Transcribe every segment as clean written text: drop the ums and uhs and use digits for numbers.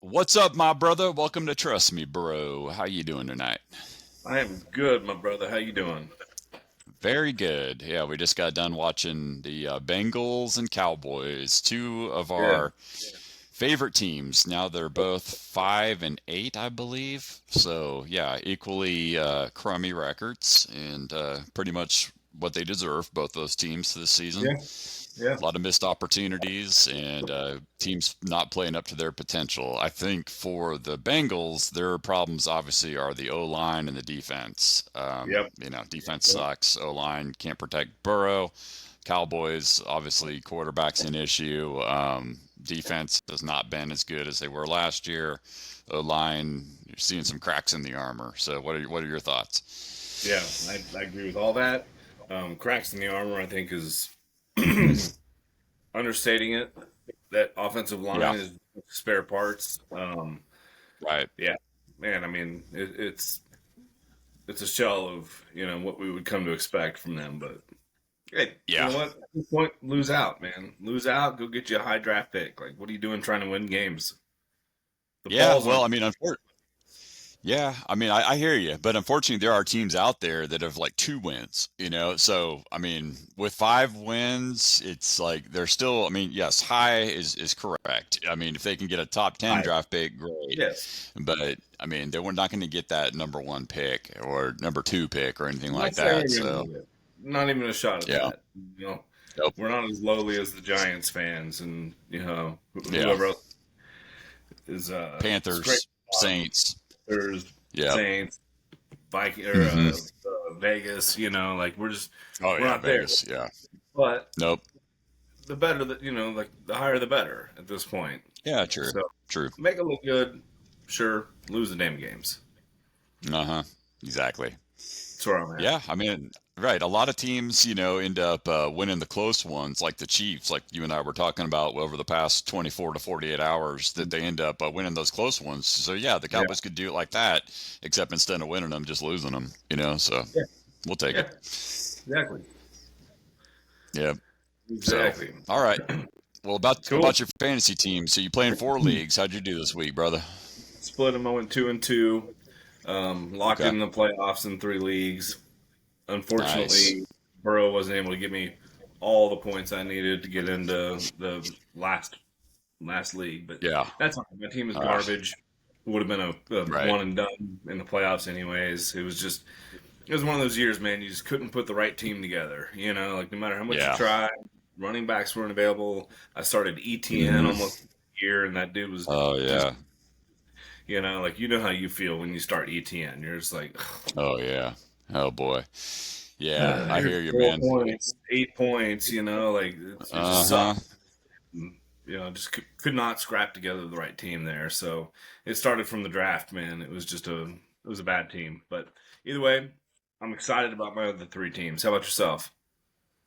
What's up, my brother? Welcome to Trust Me, Bro. How you doing tonight? I am good, my brother. How you doing? Very good. Yeah, we just got done watching the Bengals and Cowboys, two of Yeah. our favorite teams. Now they're both 5-8, I believe. So yeah, equally crummy records and pretty much what they deserve, both those teams this season. Yeah. Yeah. A lot of missed opportunities and teams not playing up to their potential. I think for the Bengals, their problems obviously are the O line and the defense. Yep. Defense Yep. sucks. O line can't protect Burrow. Cowboys, obviously, quarterback's an issue. Defense has not been as good as they were last year. O line, you're seeing some cracks in the armor. So, what are your thoughts? Yeah. I agree with all that. Cracks in the armor, I think, is understating it. That offensive Yeah, line is spare parts. right. Yeah, man. I mean, it's a shell of what we would come to expect from them. But hey, you Yeah, know what? At this point, lose out, man. Lose out. Go get you a high draft pick. Like, what are you doing trying to win games? The yeah. ball's on. Well, I mean, yeah, I mean, I hear you, but unfortunately, there are teams out there that have like 2 wins, you know. So, I mean, with 5 wins, it's like they're still. I mean, yes, high is correct. I mean, if they can get a top 10 High. draft pick, great. Yes. But I mean, they were not going to get that number 1 pick or number 2 pick or anything I'm like not saying that. we're gonna So, get it. Not even a shot at yeah, that. You know, nope, we're not as lowly as the Giants fans and yeah, whoever else is scraping Panthers, the bottom. Saints, There's yep, Saints, Viking or hmm Vegas. Like oh we're yeah, not there. Vegas, yeah, But nope, the better that like the higher the better at this point. yeah, true, So true, make it look good. Sure, lose the damn games. uh-huh, exactly. That's where I'm at. Yeah, I mean, right. A lot of teams, end up winning the close ones, like the Chiefs, like you and I were talking about over the past 24 to 48 hours, that they end up winning those close ones. So, yeah, the Yeah. Cowboys could do it like that, except instead of winning them, just losing them. So Yeah. we'll take it. Yeah. Exactly. Yeah. So, Exactly. all right. Well, Cool. about your fantasy team. So you playing 4 leagues. How'd you do this week, brother? Split them. I went 2-2. Locked Okay. in the playoffs in 3 leagues. Nice. Unfortunately, Burrow wasn't able to give me all the points I needed to get into the last league, but Yeah. that's fine. My team is Uh, garbage. It would have been a right. one and done in the playoffs, anyways. It was one of those years, man. You just couldn't put the right team together. Like no matter how much you Yeah. tried, running backs weren't available. I started ETN hmm almost a year, and that dude was Oh, just yeah. like how you feel when you start ETN. You're just like, Oh, yeah. Oh, boy. Yeah, I here's hear you, four man. points, 8 points. Like it just Uh-huh. sucked. Just could not scrap together the right team there. So it started from the draft, man. It was a bad team. But either way, I'm excited about my other 3 teams. How about yourself?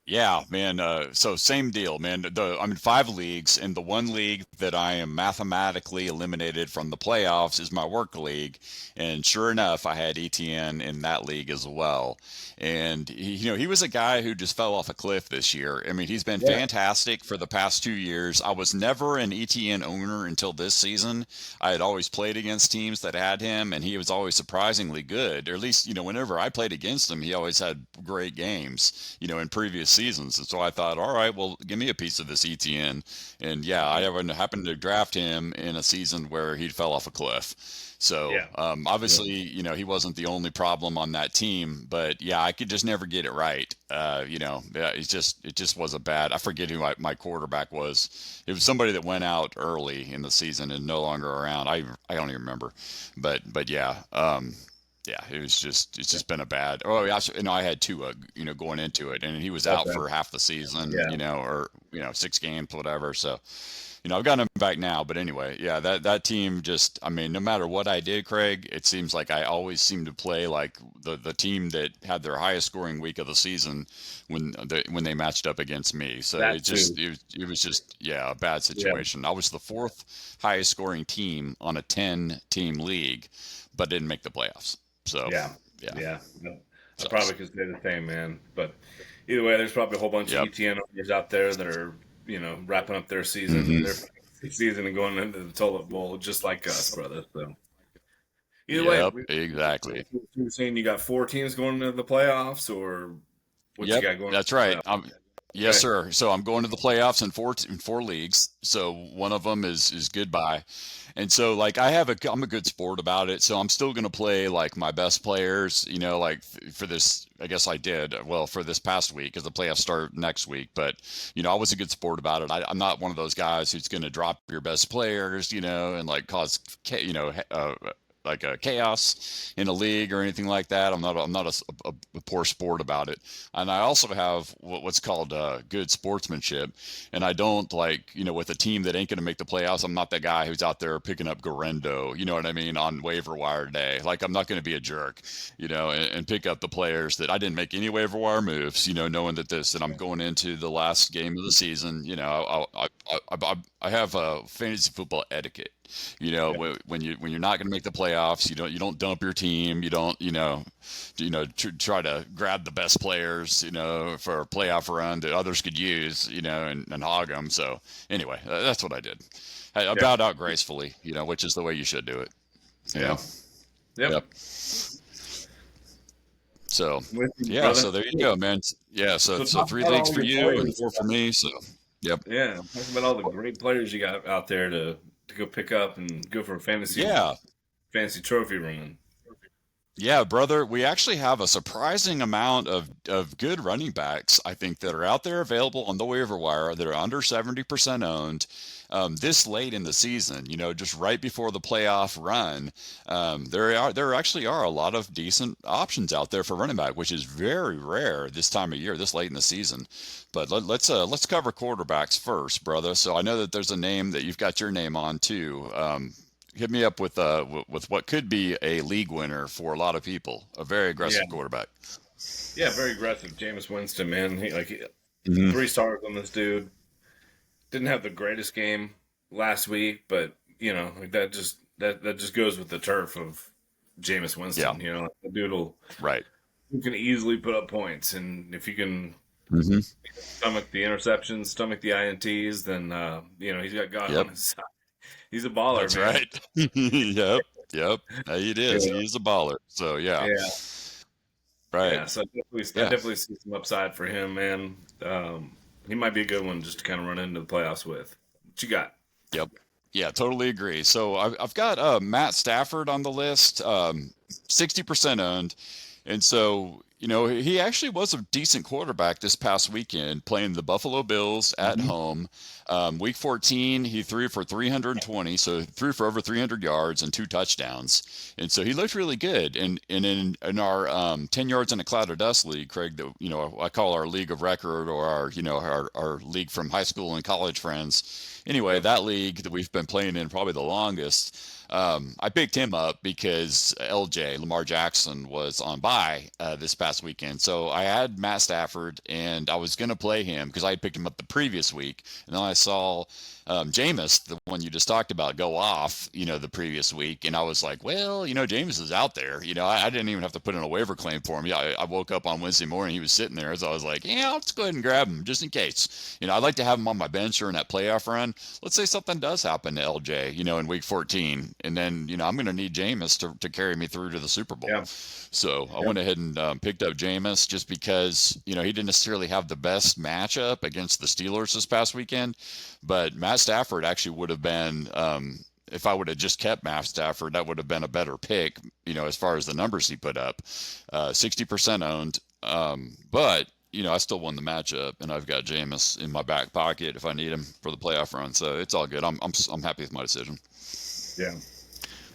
Yeah, man. So same deal, man. I'm in 5 leagues, and the one league that I am mathematically eliminated from the playoffs is my work league. And sure enough, I had ETN in that league as well. And he was a guy who just fell off a cliff this year. I mean, he's been Yeah, fantastic for the past 2 years. I was never an ETN owner until this season. I had always played against teams that had him, and he was always surprisingly good. Or at least, whenever I played against him, he always had great games, in previous seasons. And so I thought, all right, well, give me a piece of this ETN. And yeah, I happened to draft him in a season where he fell off a cliff. So yeah, yeah, obviously, he wasn't the only problem on that team, but yeah, I could just never get it right. Yeah, it just was a bad. I forget who my quarterback was. It was somebody that went out early in the season and no longer around. I don't even remember, but yeah, yeah, it's just been a bad. Oh, yeah, I had Tua, going into it, and he was out okay, for half the season, yeah, or 6 games, whatever. So, I've gotten him back now, but anyway, yeah, that team just, I mean, no matter what I did, Craig, it seems like I always seem to play like the team that had their highest scoring week of the season when they matched up against me. So that too. it was just, yeah, a bad Yeah, situation. I was the fourth highest scoring team on a 10 team league, but didn't make the playoffs. So, yeah, yeah, yeah. No, I sucks. probably could say the same, man. But either way, there's probably a whole bunch of Yep. ETN owners out there that are wrapping up their season, hmm their season and going into the toilet bowl, just like us, brother. So either way, Yep, exactly. we're saying you got four teams going into the playoffs, or what you Yep, got going that's into the right. playoffs? Yes, Okay. sir. So I'm going to the playoffs in four leagues. So one of them is goodbye. And so like I'm a good sport about it. So I'm still going to play like my best players, like for this I guess I did well for this past week because the playoffs start next week. But I was a good sport about it. I'm not one of those guys who's going to drop your best players, and like cause like a chaos in a league or anything like that. I'm not a poor sport about it. And I also have what's called good sportsmanship. And I don't like, with a team that ain't going to make the playoffs, I'm not that guy who's out there picking up Garendo, you know what I mean, on waiver wire day. Like, I'm not going to be a jerk, and pick up the players that I didn't make any waiver wire moves, knowing that I'm going into the last game of the season. I have a fantasy football etiquette. Yeah, When you're not going to make the playoffs, you don't dump your team. You don't try to grab the best players, for a playoff run that others could use, and hog them. So anyway, that's what I did. I yeah, bowed out gracefully, which is the way you should do it. You know. yeah. Yep. Yep. So I'm with you, yeah. brother. So there you go, man. Yeah. So So so talk three about leagues all for your you and players. four for me. So yep. Yeah, talk about all the great players you got out there to go pick up and go for a Yeah. fantasy trophy run. Yeah, brother, we actually have a surprising amount of good running backs, I think, that are out there available on the waiver wire that are under 70% owned this late in the season, just right before the playoff run. There actually are a lot of decent options out there for running back, which is very rare this time of year, this late in the season. But let's cover quarterbacks first, brother. So I know that there's a name that you've got your name on too. Hit me up with what could be a league winner for a lot of people. A very Yeah, aggressive quarterback. yeah, very aggressive. Jameis Winston, man, Hmm. 3 stars on this dude. Didn't have the greatest game last week, but like that just goes with the turf of Jameis Yeah, Winston. Like, the dude will right. you can easily put up points, and if you can Hmm. stomach the interceptions, stomach the ints, then he's got God on Yep, his side. He's a baller, that's man. right. Yep, yep. It is. Yeah, He is a baller. So yeah, yeah, right. yeah. So I Yeah, definitely see some upside for him, man. He might be a good one just to kind of run into the playoffs with. What you got? yep. Yeah, totally agree. So I've got Matt Stafford on the list, 60% owned. And so, he actually was a decent quarterback this past weekend playing the Buffalo Bills at Hmm. home. Week 14, he threw for 320, so threw for over 300 yards and two touchdowns. And so he looked really good. And in our 10 yards in a cloud of dust league, Craig, that, I call our league of record or our league from high school and college friends. Anyway, Yep. that league that we've been playing in probably the longest. I picked him up because LJ, Lamar Jackson, was on bye this past weekend. So I had Matt Stafford, and I was going to play him because I had picked him up the previous week. And then I saw Jameis, the one you just talked about, go off, the previous week. And I was like, well, Jameis is out there. I didn't even have to put in a waiver claim for him. Yeah, I woke up on Wednesday morning, he was sitting there. So I was like, yeah, let's go ahead and grab him just in case. I'd like to have him on my bench during that playoff run. Let's say something does happen to LJ, in week 14. And then, I'm going to need Jameis to carry me through to the Super Bowl. Yeah. So I Yeah. went ahead and picked up Jameis just because, he didn't necessarily have the best matchup against the Steelers this past weekend. But Matt Stafford actually would have been, if I would have just kept Matt Stafford, that would have been a better pick, as far as the numbers he put up. 60% owned. But, I still won the matchup, and I've got Jameis in my back pocket if I need him for the playoff run. So it's all good. I'm happy with my decision. Yeah.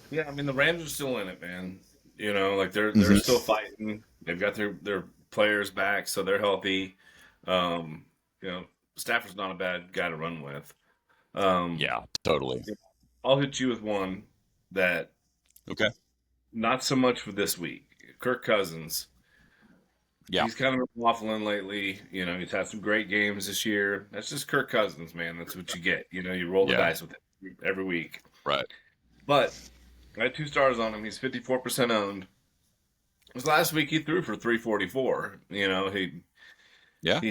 Yeah. I mean, the Rams are still in it, man. Like they're Hmm. still fighting. They've got their players back, so they're healthy. Um, you know, Stafford's not a bad guy to run with. Um, Yeah, totally. I'll hit you with one that Okay. not so much for this week. Kirk Cousins. Yeah. He's kind of been waffling lately. He's had some great games this year. That's just Kirk Cousins, man. That's what you get. You roll the Yeah. dice with it every week. Right. But I had 2 stars on him. He's 54% owned. This last week he threw for 344. He Yeah.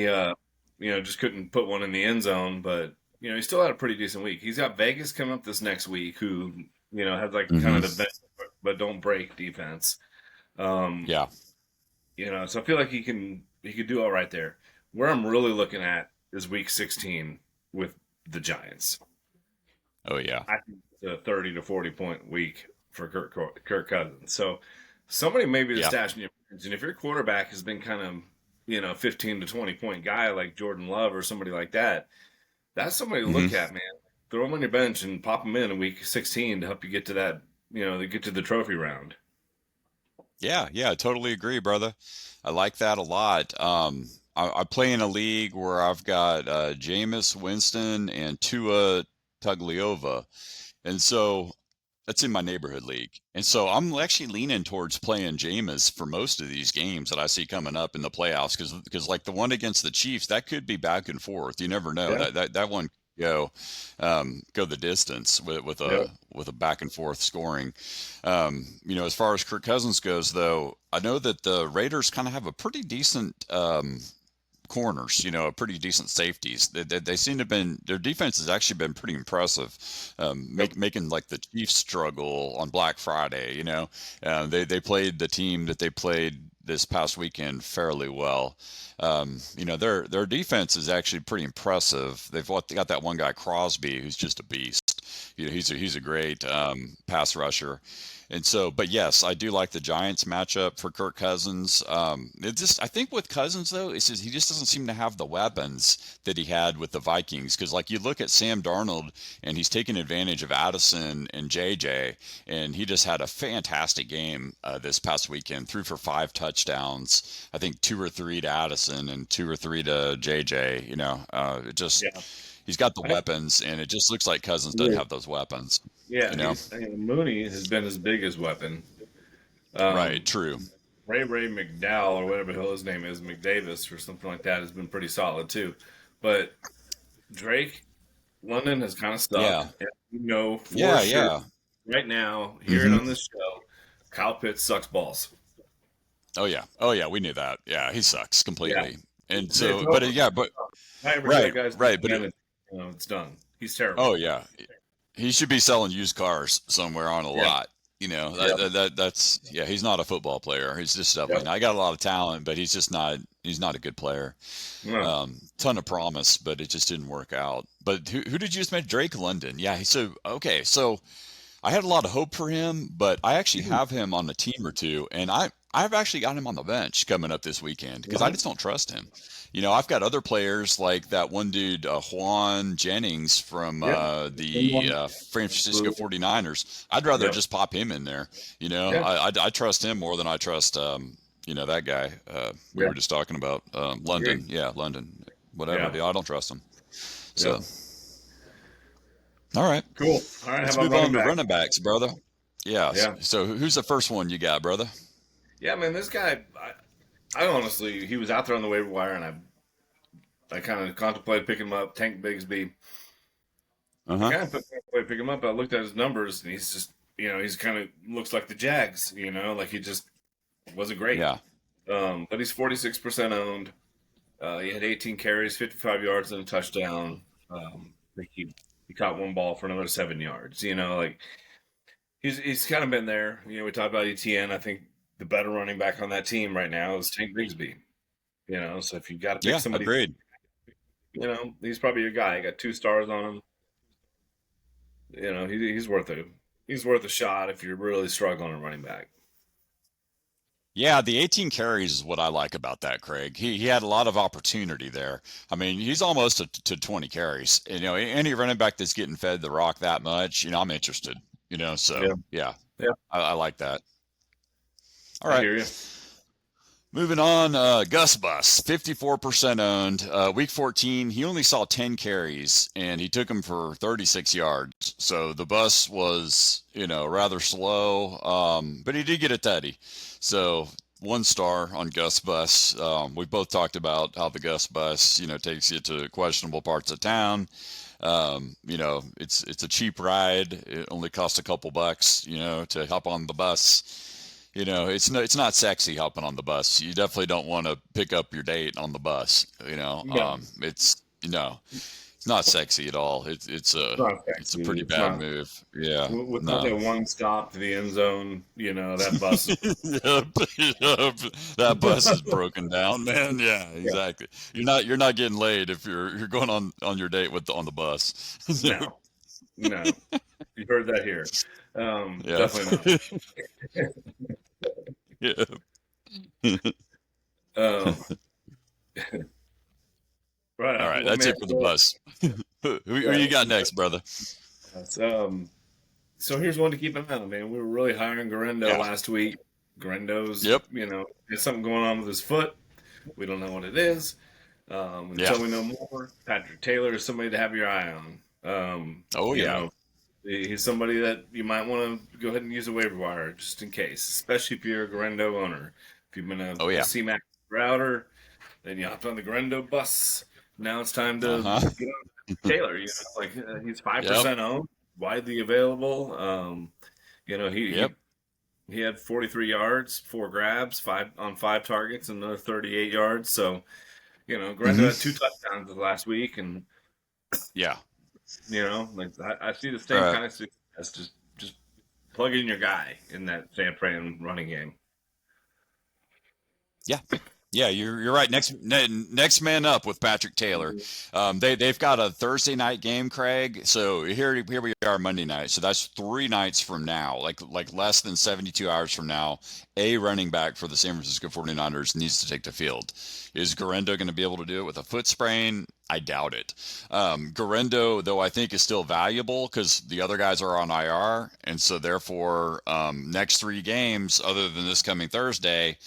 he just couldn't put one in the end zone, but he still had a pretty decent week. He's got Vegas coming up this next week, who has like kind Hmm. of the best but don't break defense. Um, Yeah. so I feel like he could do all right there. Where I'm really looking at is week 16 with the Giants. Oh yeah. I think it's a 30 to 40 point week for Kirk Cousins. So somebody maybe to Yeah. stash in your bench. And if your quarterback has been kind of 15 to 20 point guy like Jordan Love or somebody like that, that's somebody to Hmm. look at, man. Throw him on your bench and pop him in week 16 to help you get to that, to get to the trophy round. Yeah. Yeah. I totally agree, brother. I like that a lot. I play in a league where I've got Jameis Winston and Tua Tagliova. And so that's in my neighborhood league. And so I'm actually leaning towards playing Jameis for most of these games that I see coming up in the playoffs because like the one against the Chiefs, that could be back and forth. You never know. Yeah. That one could go the distance with Yep. a back and forth scoring. As far as Kirk Cousins goes though, I know that the Raiders kind of have a pretty decent corners, pretty decent safeties. They seem to have been their defense has actually been pretty impressive, Yep. making like the Chiefs struggle on Black Friday. They played the team that they played this past weekend fairly well. Their defense is actually pretty impressive. Got that one guy Crosby who's just a beast. He's a great pass rusher. And so, but yes, I do like the Giants matchup for Kirk Cousins. I think with Cousins though, it's just he just doesn't seem to have the weapons that he had with the Vikings. Because like you look at Sam Darnold, and he's taking advantage of Addison and JJ, and he just had a fantastic game this past weekend. Threw for 5 touchdowns. I think 2 or 3 to Addison and 2 or 3 to JJ. It just Yeah. he's got the I weapons, and it just looks like Cousins doesn't Yeah. have those weapons. Yeah, You know, Mooney has been his biggest weapon. right? Um, True. Ray McDowell or whatever the hell his name is, McDavis or something like that, has been pretty solid too. But Drake London has kind of Yeah. stuck. And you know for Yeah, sure yeah. right now, hearing Hmm. on this show, Kyle Pitts sucks balls. Oh yeah. Oh yeah, we knew that. Yeah, he sucks Yeah, completely. And it's so, over. yeah, but If I ever hear that right, guy's name right, but again, it's done. He's terrible. oh yeah, he should be selling used cars somewhere on a Yeah. lot. Yep. That's yeah. He's not a football player. He's just definitely Yep. not. I got a lot of talent, but he's just not. He's not a good player. No. Ton of promise, but it just didn't work out. But who did you just mention? Drake London. Yeah. So okay. So I had a lot of hope for him, but I actually have him on a team or two, and I've actually got him on the bench coming up this weekend because I Uh-huh. just don't trust him. I've got other players like that one dude, Juan Jennings from Yep. the San Francisco Absolutely. 49ers. I'd rather Yep. just pop him in there. Yeah. I trust him more than I trust that guy we Yeah. were just talking about, Agree. London. Yeah, London. Whatever. Yeah. Yeah, I don't trust him. Yep. So, all right. Cool. All right. How Let's about move running on to back? running backs, brother. Yeah. Yeah. So who's the first one you got, brother? Yeah, man, this guy, I honestly, he was out there on the waiver wire, and I kind of contemplated picking him up. Tank Bigsby. Uh I huh. kind of contemplated picking him up. I looked at his numbers, and he's just, he's kind of looks like the Jags. Like he just wasn't great. Yeah. But he's 46% owned. He had 18 carries, 55 yards, and a touchdown. I think he caught one ball for another 7 yards. Like he's kind of been there. We talked about ETN. I think the better running back on that team right now is Tank Bigsby. So if you've got to pick Yeah. somebody, Agreed. he's probably your guy. He got 2 stars on him. He's worth a shot if you're really struggling at running back. Yeah, the 18 carries is what I like about that, Craig. He had a lot of opportunity there. I mean, he's almost to 20 carries. Any running back that's getting fed the rock that much, I'm interested. So Yeah, yeah, yeah, I like that. All I right. hear you. Moving on, Gus Bus, 54% owned. Week 14, he only saw 10 carries and he took them for 36 yards. So the bus was, rather slow, but he did get a tutty. So 1 star on Gus Bus. We both talked about how the Gus Bus, takes you to questionable parts of town. It's a cheap ride. It only costs a couple bucks, to hop on the bus. It's not sexy hopping on the bus. You definitely don't want to pick up your date on the bus. No, It's not sexy at all. It's not It's a sexy. pretty It's bad not move. Yeah, without no. that one stop to the end zone. That bus is. Yep, yep. That bus is broken down, man. Yeah, Yeah, exactly. You're not getting laid if you're going on your date on the bus. no, no. You heard that here. Yeah. Definitely Yeah. not. Right All on. right, Well, that's man. it for the bus. Who Yeah. you got next, brother? So here's one to keep an eye on, man. We were really high on Garendo Yeah. last week. Garendo's, Yep. has something going on with his foot. We don't know what it is. Yeah. Until we know more, Patrick Taylor is somebody to have your eye on. Oh You yeah. know, he's somebody that you might want to go ahead and use a waiver wire just in case, especially if you're a Garendo owner. If you've been Oh a yeah. CMAX router, then you hopped on the Garendo bus. Now it's time Uh to huh. get on Taylor. He's five Yep. percent owned, widely available. You know, Yep. he had 43 yards, 4 grabs, five targets, and another 38 yards. So Garendo Hmm. had 2 touchdowns last week, and Yeah. I see the All same right. kind of success. Just plug in your guy in that San Fran running game. Yeah. Yeah, you're right. Next man up with Patrick Taylor. Mhm. They've got a Thursday night game, Craig. So here we are Monday night. So that's 3 nights from now, like less than 72 hours from now. A running back for the San Francisco 49ers needs to take the field. Is Garendo going to be able to do it with a foot sprain? I doubt it. Garendo, though, I think is still valuable because the other guys are on IR, and so therefore, next 3 games, other than this coming Thursday,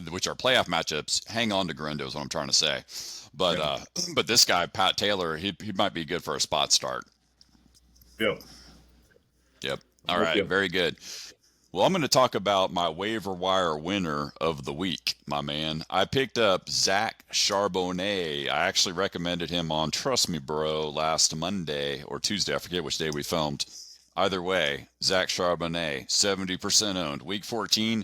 which are playoff matchups, hang on to Garendo is what I'm trying to say. But Yeah, but this guy Pat Taylor, he might be good for a spot start. yeah, Yep. I'm All with right. you. Very good. Well, I'm going to talk about my waiver wire winner of the week, my man. I picked up Zach Charbonnet. I actually recommended him on Trust Me Bro last Monday or Tuesday. I forget which day we filmed. Either way, Zach Charbonnet, 70% owned. Week 14,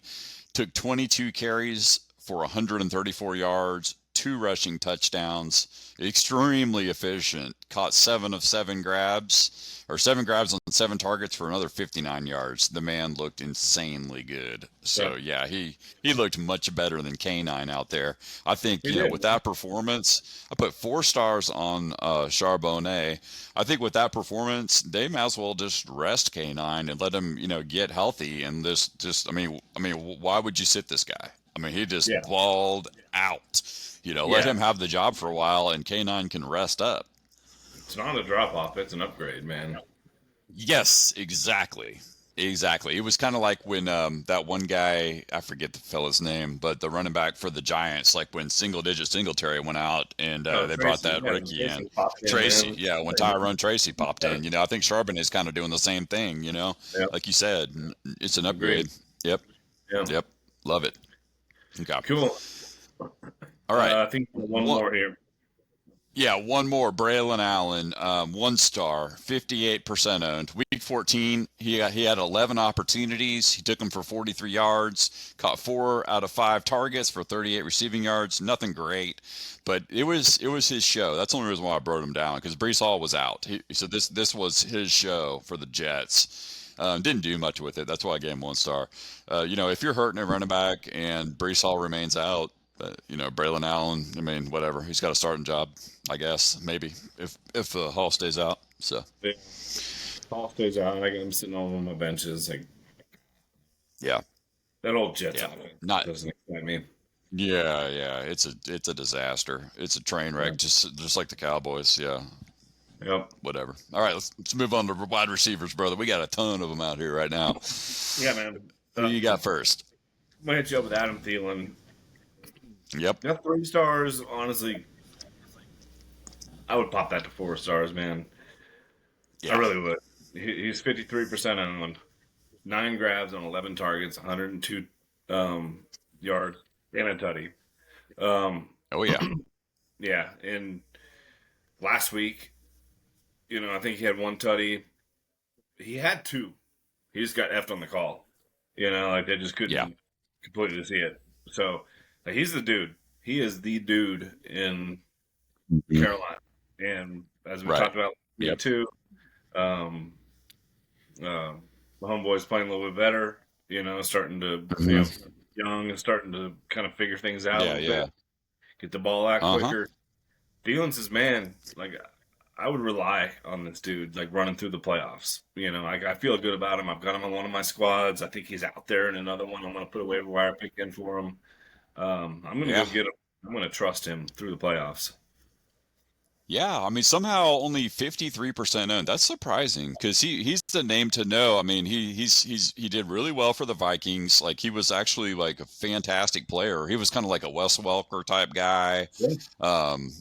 took 22 carries for 134 yards, 2 rushing touchdowns. Extremely efficient. Caught 7 of 7 grabs, or 7 grabs on 7 targets for another 59 yards. The man looked insanely good. Yeah, So yeah, he looked much better than K9 out there. I think he did. with that performance, I put 4 stars on Charbonnet. I think with that performance, they might as well just rest K9 and let him get healthy. And this just I mean, why would you sit this guy? I mean, he just Yeah, balled out. Let yeah. him have the job for a while, and K9 can rest up. It's not a drop off. It's an upgrade, man. Yes, exactly. Exactly. It was kind of like when that one guy, I forget the fella's name, but the running back for the Giants, like when single digit Singletary went out and No, they brought Tracy. that Yeah, rookie in. Tracy popped in, Tracy, man. yeah, when Like, Tyrone Tracy popped in, I think Charbonnet is kind of doing the same thing, yeah, like you said. It's an agreed. upgrade. Yep. Yeah, Yep. Love it. Okay. cool. All right. I think one One, more here. Yeah, one more. Braylon Allen, 1 star, 58% owned. Week 14, he had 11 opportunities. He took them for 43 yards, caught 4 out of 5 targets for 38 receiving yards. Nothing great, but it was his show. That's the only reason why I brought him down because Brees Hall was out. So this was his show for the Jets. Didn't do much with it. That's why I gave him 1 star. If you're hurting a running back and Brees Hall remains out, Braylon Allen, I mean, whatever. He's got a starting job, I guess, maybe, if Hall stays out. So, Yeah. Paul stays out. I got him sitting all on my benches. Like yeah, that old Jets yeah. offense Not doesn't excite me. Yeah, yeah. It's a disaster. It's a train Yeah. wreck, just like the Cowboys. Yeah, Yep. whatever. All right, let's move on to wide receivers, brother. We got a ton of them out here right now. Yeah, man. Who you got first? I'm gonna hit you up with Adam Thielen. Yep. Got 3 stars. Honestly, I would pop that to 4 stars, man. I Yeah. really would. He's 53% owned, 9 grabs on 11 targets, 102 yards, and a tutty. Um, Oh yeah. yeah, and last week, I think he had one tutty. He had two. He just got effed on the call. Like they just Yeah. couldn't completely see it. So he's the dude. He is the dude in Mhm. Carolina, and as we Right. talked about week Yep. two, um, uh, the homeboy's playing a little bit better. Starting to Hmm. young and starting to kind of figure things out a Yeah. little bit, Yeah. get the ball out Uh-huh. quicker. Thielens is man. Like I would rely on this dude, like running through the playoffs. I feel good about him. I've got him on one of my squads. I think he's out there in another one. I'm going to put a waiver wire pick in for him. I'm going to Yeah. go get him. I'm going to trust him through the playoffs. Yeah, I mean somehow only 53% owned. That's surprising because he's the name to know. I mean, he did really well for the Vikings. Like he was actually like a fantastic player. He was kind of like a Wes Welker type guy. Yeah. Um,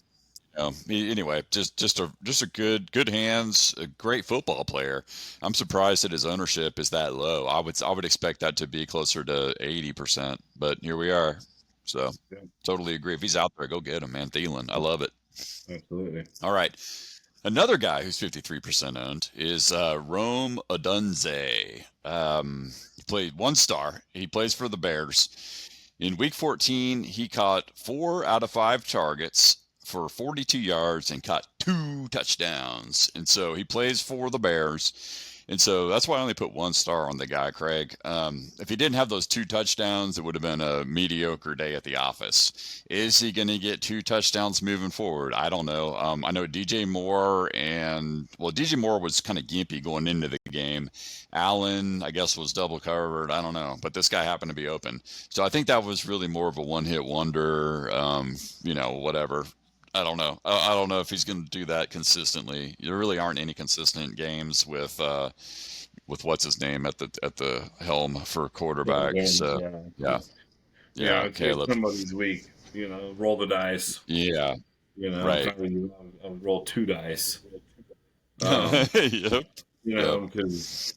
anyway, just a good hands, a great football player. I'm surprised that his ownership is that low. I would expect that to be closer to 80%, but here we are. So Yeah, totally agree. If he's out there, go get him, man. Thielen, I love it. absolutely. All right. Another guy who's 53% owned is Rome Odunze. He played 1 star. He plays for the Bears. In week 14, he caught 4 out of 5 targets for 42 yards and caught 2 touchdowns. And so he plays for the Bears. And so that's why I only put 1 star on the guy, Craig. If he didn't have those 2 touchdowns, it would have been a mediocre day at the office. Is he going to get 2 touchdowns moving forward? I don't know. I know DJ Moore DJ Moore was kind of gimpy going into the game. Allen, I guess, was double covered. I don't know, but this guy happened to be open. So I think that was really more of a one-hit wonder. Whatever. I don't know. I don't know if he's going to do that consistently. There really aren't any consistent games with what's his name at the helm for Yeah, quarterback. again, So yeah. yeah, yeah, It's Caleb. somebody's week. Roll the dice. Yeah, I'm right. telling you, I'll roll 2 dice. Um, Yep, yep, because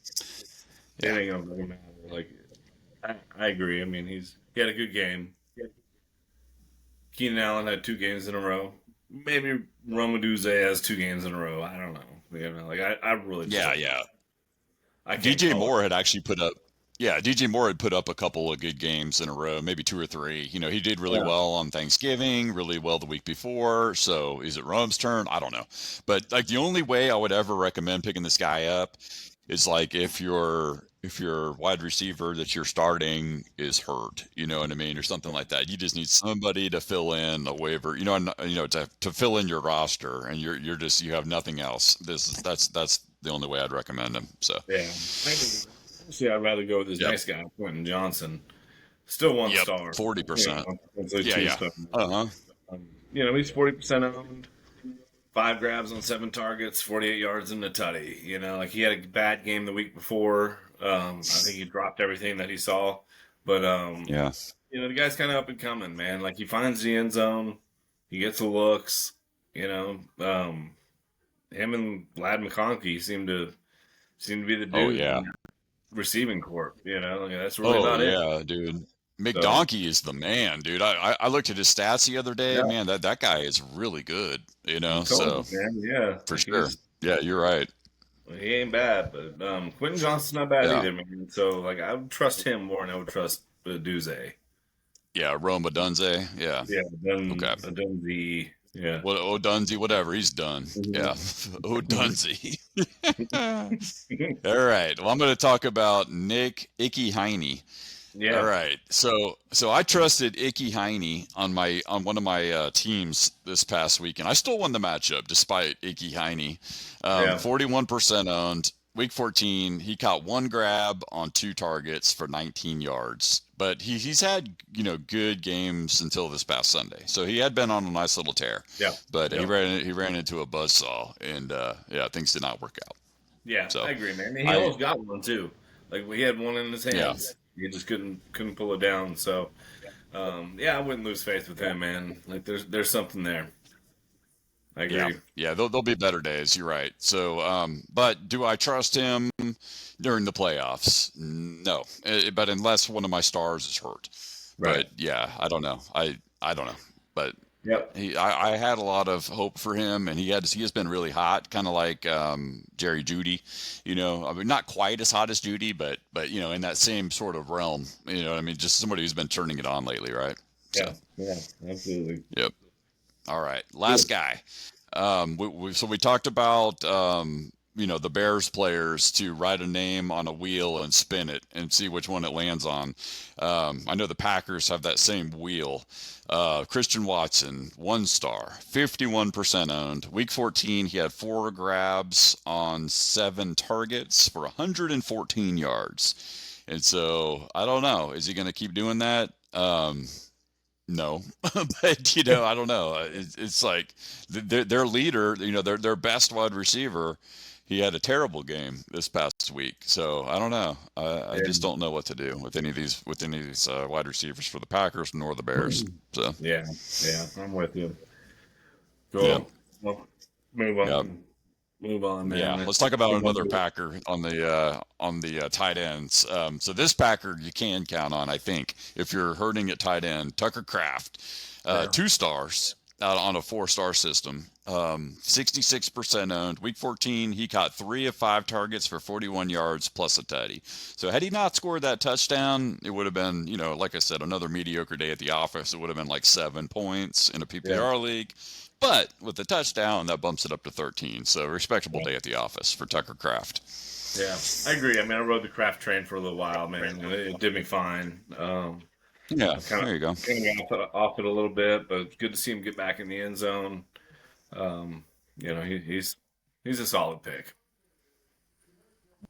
it yeah, ain't gonna really matter. Like, I agree. I mean, he had a good game. Keenan Allen had 2 games in a row. Maybe Romaduze has 2 games in a row. I don't know. Like I really just yeah, don't. yeah. I can't DJ call it. Moore had actually put up. Yeah, DJ Moore had put up a couple of good games in a row, maybe 2 or 3. He did really Yeah, well on Thanksgiving, really well the week before. So is it Rome's turn? I don't know. But like the only way I would ever recommend picking this guy up is like if your wide receiver that you're starting is hurt, you know what I mean, or something like that. You just need somebody to fill in a waiver, to fill in your roster, and you have nothing else. That's the only way I'd recommend him. So. yeah. Honestly, I'd rather go with this Yep. next guy, Quentin Johnson. Still one Yep. star. 40%. It's a Yeah, two yeah. star. Uh-huh. He's 40% owned. 5 grabs on 7 targets, 48 yards in the tutty. Like he had a bad game the week before. I think he dropped everything that he saw. But Yeah. the guy's kind of up and coming, man. Like he finds the end zone, he gets the looks. Him and Lad McConkey seem to be the Oh dudes yeah. in receiving corp. Like, that's really Oh about it. yeah, dude. So McDonkey is the man, dude. I looked at his stats the other day. yeah, Man, that guy is really good, I'm telling so you, man. Yeah, for like sure. Yeah, you're right. he ain't bad, but Quentin Johnson's not bad Yeah. either, man. So like I would trust him more than I would trust Duze. Yeah, Roma Dunze. Yeah. Yeah, Okay. then the yeah. What Dunze, whatever, he's done. Mhm. Yeah. Dunze. All right. Well, I'm going to talk about Nick Icky Heine. All Yeah, right. So I trusted Icky Heine on one of my teams this past week, and I still won the matchup despite Icky Heine. yeah, 41% owned. Week 14, he caught 1 grab on 2 targets for 19 yards. But he's had good games until this past Sunday. So he had been on a nice little tear, yeah, but he yeah, ran into a buzzsaw, and yeah, things did not work out. yeah. I So agree, man. He I almost got one too. Like we had one in his yeah. hands. He just couldn't pull it down. So yeah, I wouldn't lose faith with him, man. Like there's something there. I Yeah, agree. yeah, there'll be better days. You're right. So, but do I trust him during the playoffs? No. But unless one of my stars is hurt. Right. But yeah, I don't know. I don't know. But Yep. I had a lot of hope for him, and he has been really hot, kind of like Jerry Judy. I mean, not quite as hot as Judy, but in that same sort of realm. You know what I mean? Just somebody who's been turning it on lately, right? So, Yeah. Yeah. Absolutely. yep. All right, Cool. last guy. So we talked about the Bears players to write a name on a wheel and spin it and see which one it lands on. I know the Packers have that same wheel. Christian Watson, 1 star, 51% owned. Week 14, he had 4 grabs on 7 targets for 114 yards. And so I don't know. Is he going to keep doing that? No, but I don't know. It's like their leader, their best wide receiver, he had a terrible game this past week. So I don't know. I just And don't know what to do with any of these wide receivers for the Packers nor the Bears. So yeah, yeah, I'm with you. yeah, Cool. Well, move yeah. on. Move on, Yeah, man. let's talk about Move on another to- Packer on the tight ends. So this Packer you can count on, I think, if you're hurting at tight end. Tucker Kraft, Yeah. 2 stars out on a 4 star system. 66% owned. Week 14, he caught 3 of 5 targets for 41 yards plus a tutty. So had he not scored that touchdown, it would have been, like I said, another mediocre day at the office. It would have been like 7 points in a Yeah. PPR league. But with the touchdown, that bumps it up to 13. So respectable Yeah. day at the office for Tucker Kraft. Yeah. I agree. I mean, I rode the craft train for a little while, man, and it did me fine. Yeah, I kind of there you go. off it a little bit, but good to see him get back in the end zone. Um, he's a solid pick.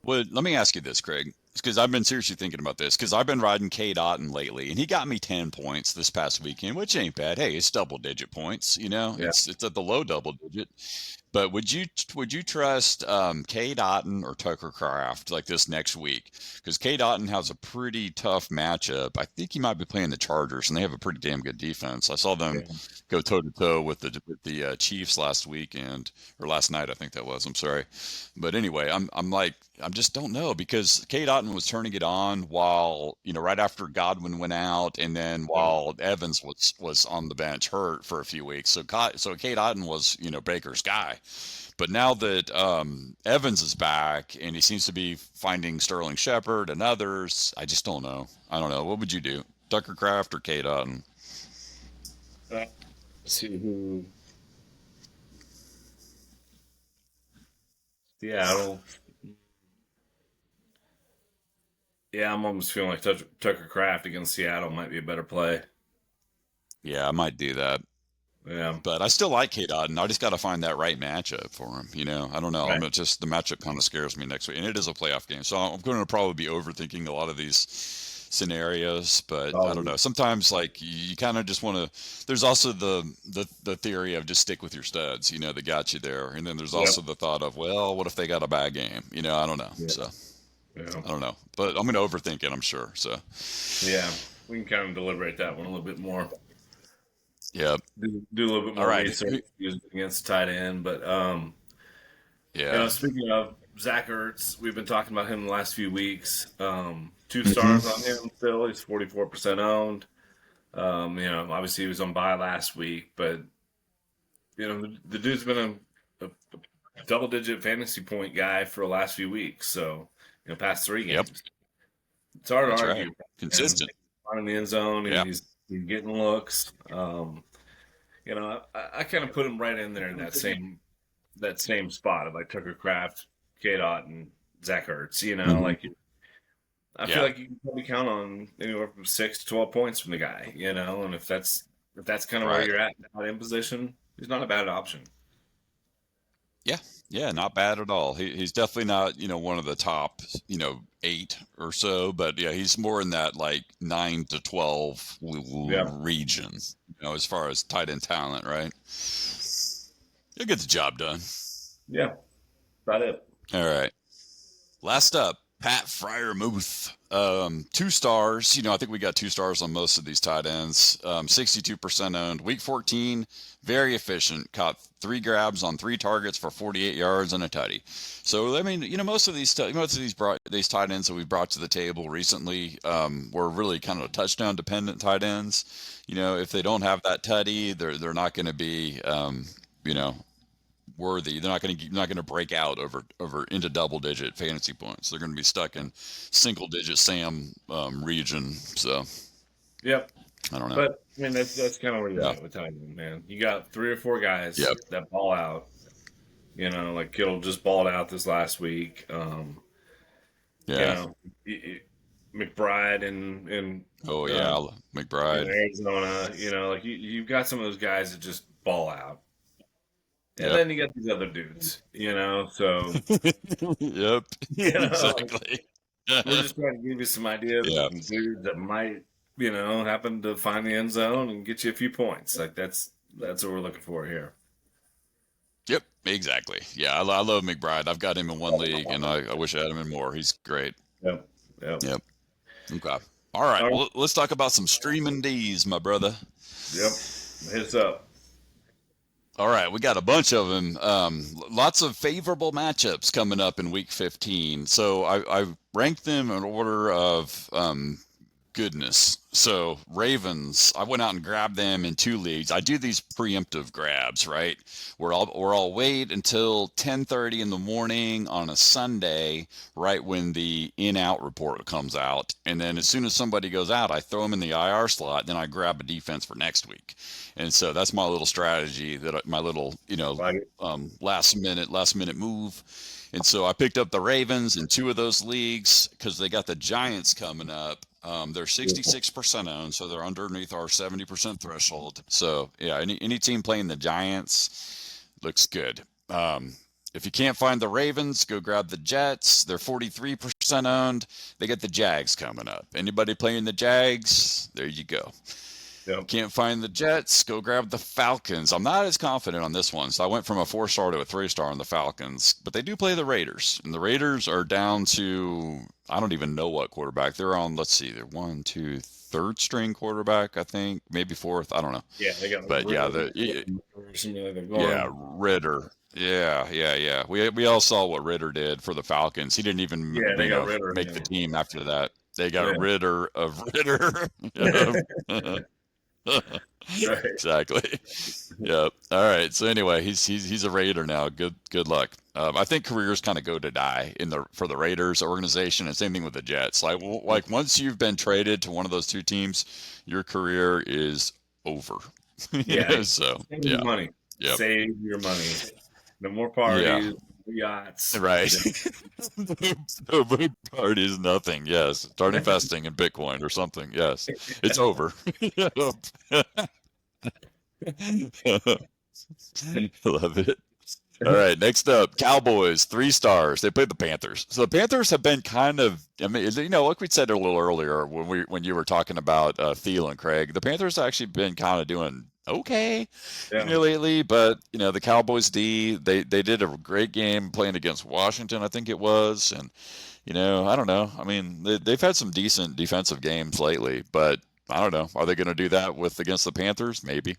Well, let me ask you this, Craig, because I've been seriously thinking about this, because I've been riding K. Dotton lately, and he got me 10 points this past weekend, which ain't bad. Hey, it's double-digit points, Yeah. It's at the low double digit. But would you trust K. Dotton or Tucker Kraft like this next week? Because K. Dotton has a pretty tough matchup. I think he might be playing the Chargers, and they have a pretty damn good defense. I saw them Yeah. go toe to toe with the Chiefs last weekend or last night. I think that was. I'm sorry, but anyway, I'm just don't know because K. Dotton was turning it on while right after Godwin went out, and then Yeah. while Evans was on the bench hurt for a few weeks. So K. Dotton was Baker's guy. But now that Evans is back and he seems to be finding Sterling Shepard and others, I just don't know. I don't know. What would you do, Tucker Kraft or K. Dotton? Uh, see who Seattle. Yeah, I'm almost feeling like Tucker Craft against Seattle might be a better play. Yeah, I might do that. Yeah. But I still like Kate Otten. I just got to find that right matchup for him. I don't know. Right. Just the matchup kind of scares me next week, and it is a playoff game, so I'm going to probably be overthinking a lot of these scenarios. But I don't Oh, know. Sometimes like you kind of just want to. There's also the theory of just stick with your studs, that got you there, and then there's yep. also the thought of, well, what if they got a bad game? I don't know. Yeah. So Yeah. I don't know, but I'm going to overthink it. I'm sure. So Yeah. We can kind of deliberate that one a little bit more. yeah. Do a little bit All more right. research against tight end. But Yeah. speaking of Zach Ertz, we've been talking about him the last few weeks. Two Hmm. stars on him still. He's 44% owned. Obviously he was on bye last week, but the dude's been a double digit fantasy point guy for the last few weeks. So, past three Yep. games. It's hard to That's right. argue. And Consistent. in the end zone, Yeah. he's getting looks. I kind of put him right in there in that same spot of like Tucker Kraft, K. Dot, and Zach Ertz. Hmm. Like I feel Yeah. like you can probably count on anywhere from 6 to 12 points from the guy. And if that's kind of where Right. you're at in position, he's not a bad option. Yeah, yeah, not bad at all. He's definitely not, one of the top, 8 or so, but yeah, he's more in that like 9 to 12 Yeah, region, as far as tight end talent, right? He'll get the job done. yeah, about it. All right. Last up, Pat Fryermuth. 2 stars. I think we got 2 stars on most of these tight ends. 62% owned. Week 14, very efficient. Caught 3 grabs on 3 targets for 48 yards and a tutty. So I mean, most of these tight ends that we brought to the table recently were really kind of touchdown dependent tight ends. If they don't have that tutty, they're not going to be you know worthy. They're not going to break out over into double digit fantasy points. They're going to be stuck in single digit Sam region. So Yep. I don't know. But I mean, that's kind of where you're Yeah. at with Titans, man. You got 3 or 4 guys Yep. that ball out. Like Kittle just balled out this last week. You Yeah. know, McBride and Oh yeah. um, McBride. Arizona. Like you've got some of those guys that just ball out, and Yep. then you got these other dudes. So Yep. like, Exactly. we're just trying to give you some ideas of Yeah. some dudes that might happen to find the end zone and get you a few points. Like that's what we're looking for here. Yep. Exactly. Yeah. I love McBride. I've got him in one league, and I wish I had him in more. He's great. Yep. Yep. Yep. Okay. All right. All right. Well, let's talk about some streaming D's, my brother. Yep. Hit us up. All right, we got a bunch of them. Lots of favorable matchups coming up in Week 15. So I ranked them in order of goodness. So Ravens, I went out and grabbed them in 2 leagues. I do these preemptive grabs, right? Where I'll wait until 10:30 in the morning on a Sunday, right when the in-out report comes out, and then as soon as somebody goes out, I throw them in the IR slot. Then I grab a defense for next week, and so that's my little strategy my little Like it. last minute move. And so I picked up the Ravens in 2 of those leagues because they got the Giants coming up. They're Beautiful. 66% owned, so they're underneath our 70% threshold. So yeah, any team playing the Giants looks good. If you can't find the Ravens, go grab the Jets. They're 43% owned. They got the Jags coming up. Anybody playing the Jags? There you go. Yep. Can't find the Jets, go grab the Falcons. I'm not as confident on this one. So I went from a 4-star to a 3-star on the Falcons, but they do play the Raiders. And the Raiders are down to, I don't even know what quarterback. They're on, let's see, they're one, two, third string quarterback, I think, maybe fourth. I don't know. Yeah, they got like But yeah, Ritter or something like that yeah, going. Ritter. Yeah. We all saw what Ritter did for the Falcons. He didn't even, Yeah, they got Ritter. make the team after that. They Yeah. got Ritter of Ritter. Right. Exactly. Yep. All right. So anyway, he's a Raider now. Good luck. I think careers kind of go to die for the Raiders organization, and same thing with the Jets. Like once you've been traded to one of those two teams, your career is over. Yeah. So Save yeah. your money. Yep. Save your money. No more Yeah. parties, no yachts. Right. No big parties, nothing. Yes. Start investing in Bitcoin or something. Yes. It's over. Love it. All right, next up, Cowboys, 3 stars. They played the Panthers. So the Panthers have been kind of, I mean, like we said a little earlier when you were talking about Thielen, Craig, the Panthers have actually been kind of doing okay, Yeah. lately. But the Cowboys D, they did a great game playing against Washington, I think it was, and I don't know. I mean, they've had some decent defensive games lately, but I don't know. Are they going to do that against the Panthers? Maybe.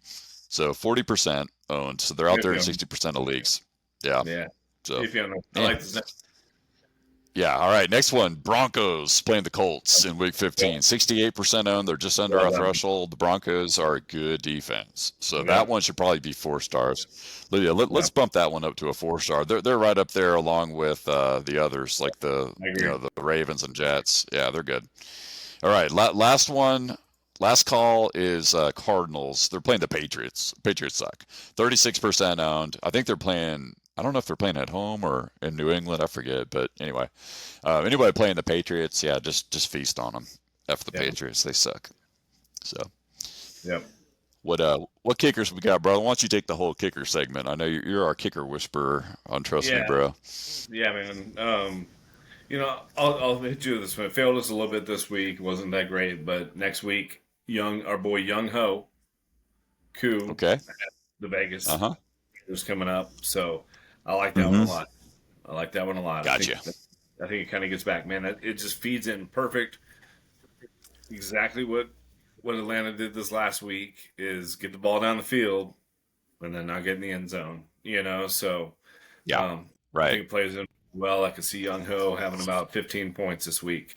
So 40% owned. So they're out If there you in know. 60% of leagues. Yeah. Yeah. So, If you know. I man. like this. Yeah. All right. Next one Broncos playing the Colts in week Yeah. 15. 68% owned. They're just under Well our done. threshold. The Broncos are a good defense. So Yeah. that one should probably be 4 stars. Lydia, Yeah. let's bump that one up to a 4-star. They're right up there along with the others, like I agree. the Ravens and Jets. Yeah, they're good. All right. Last one. Last call is Cardinals. They're playing the Patriots. Patriots suck. 36% owned. I think they're playing. I don't know if they're playing at home or in New England. I forget. But anyway, anybody playing the Patriots, yeah, just feast on them. F the Yeah. Patriots. They suck. So Yep. what kickers we got, brother? Why don't you take the whole kicker segment? I know you're our kicker whisperer on Trust Me, Yeah. bro. Yeah, man. I'll hit you with this one. It failed us a little bit this week. Wasn't that great, but next week, our boy Young Ho, Koo, Okay. the Uh Vegas huh. is coming up. So I like that one a Mm-hmm. lot. I like that one a lot. Gotcha. I think it kind of gets back, man. It just feeds in perfect. Exactly what Atlanta did this last week is get the ball down the field and then not get in the end zone. So Yeah. I Right. think it plays in well. I could see Young Ho having about 15 points this week.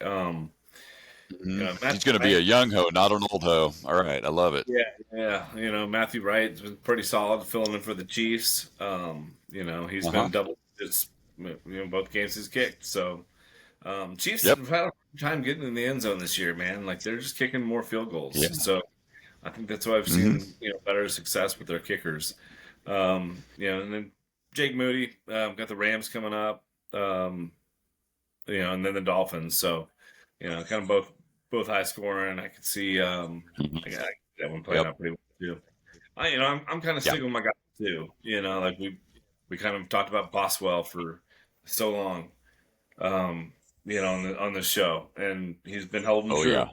He's Matthew going to be Wright, a young ho, not an old ho. All right. I love it. yeah. Matthew Wright's been pretty solid filling in for the Chiefs. He's Uh huh. been double digits, both games he's kicked. So Chiefs Yep. have had a hard time getting in the end zone this year, man. Like they're just kicking more field goals. Yeah. So I think that's why I've Hmm. seen better success with their kickers. And then Jake Moody got the Rams coming up. Um, and then the Dolphins. So, kind of both high scoring. I could see I got that one playing Yep. out pretty well too. I'm kind of Yeah. sticking with my guy too. Like we kind of talked about Boswell for so long. Um, on the show, and he's been holding Oh true. yeah.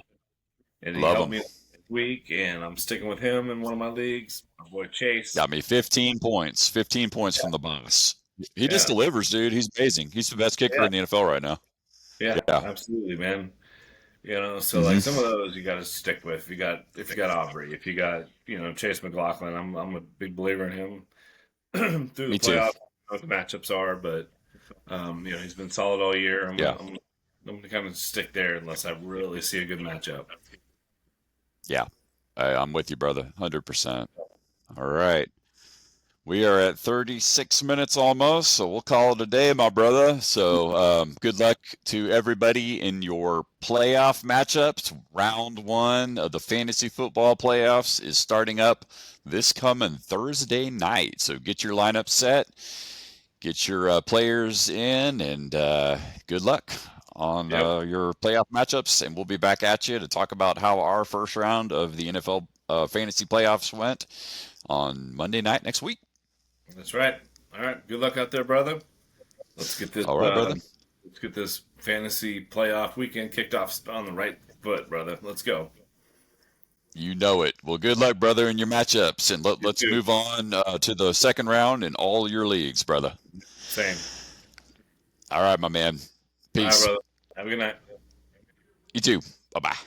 And he Love helped him. me this week, and I'm sticking with him in one of my leagues. My boy Chase. Got me 15 points. 15 points from the boss. He just Yeah, delivers, dude. He's amazing. He's the best kicker yeah, in the NFL right now. yeah, Yeah. absolutely, man. So like some Hmm. of those you got to stick with. If you got Aubrey, if you got Chase McLaughlin, I'm a big believer in him through Me the too. playoffs. I don't know what the matchups are, but he's been solid all year. Yeah. I'm gonna kind of stick there unless I really see a good matchup. Yeah. I'm with you, brother. 100%. All right. We are at 36 minutes almost, so we'll call it a day, my brother. So, good luck to everybody in your playoff matchups. Round one of the fantasy football playoffs is starting up this coming Thursday night. So, get your lineup set, get your players in, and good luck on Yep, your playoff matchups. And we'll be back at you to talk about how our first round of the NFL fantasy playoffs went on Monday night next week. that's right. All right, good luck out there, brother. Let's get this. All right, brother. Let's get this fantasy playoff weekend kicked off on the right foot, brother. Let's go. You know it. Well, good luck, brother, in your matchups. And You let's too. move on to the second round in all your leagues, brother. Same. All right, my man. All right, Peace. brother. Have a good night. You too. Bye bye.